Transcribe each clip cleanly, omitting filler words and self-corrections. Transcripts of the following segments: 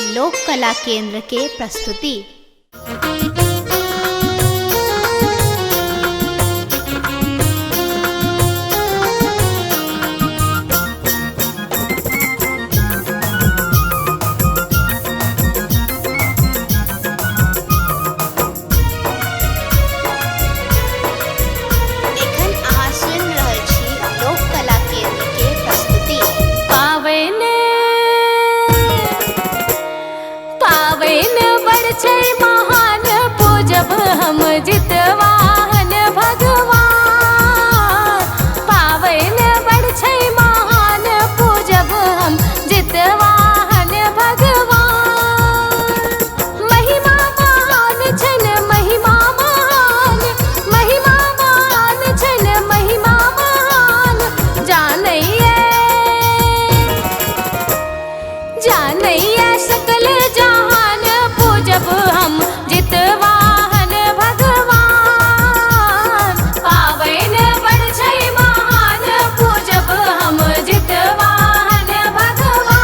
लोक कला केंद्र के प्रस्तुति। महान पूजब हम जितवाहन भगवान, पावन बड़ छै महान पूजब हम जितवाहन भगवान। महिमा महान छन महिमा महान, महिमा महान छन महिमा महान। जानैया जानैया सकल जहान पूजब हम जितवाहन भगवान, पावन बड़ छै महान पूजब हम जितवाहन भगवान।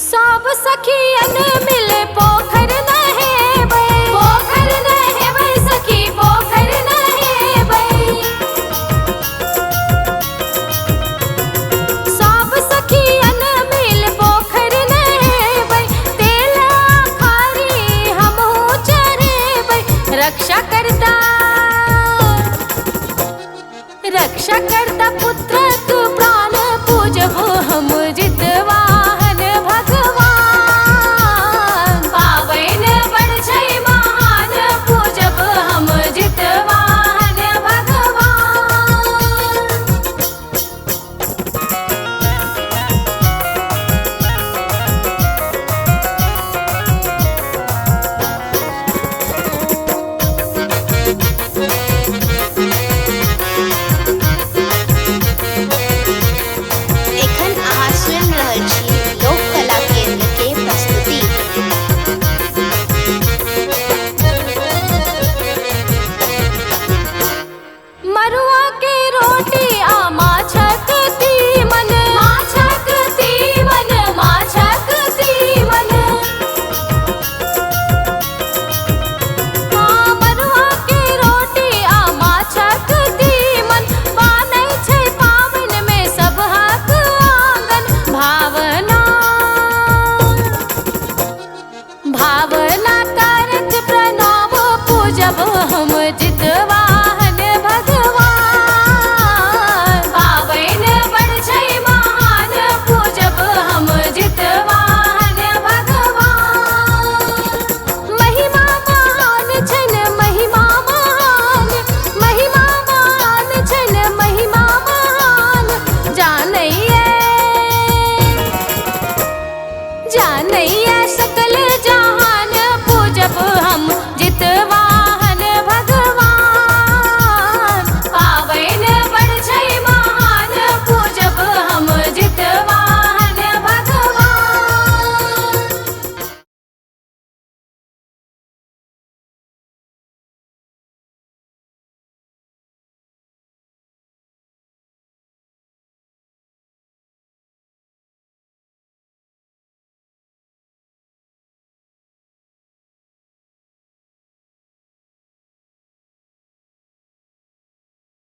सब सखियन मिले पोखर नहेबै, पोखर नहेबै सखी पोखर नहेबै। सब सखियन मिल पोखर नहेबै, तेल खारी हमहु चढ़ेबै। रक्षा करता पुत्रक प्राण पूजब हम जितवाहन भगवान, पावन बड़ छै महान पूजब हम जितवाहन भगवान। लोक कला केंद्र के प्रस्तुति। मरुआ के रोटी आ माछक तीमन, माछक तीमन, माछक तीमन। मरुआ के रोटी आ माछक तीमन, पानै छै पावन में सब हक आंगन। भावना करत प्रणव पूजब हम जितवा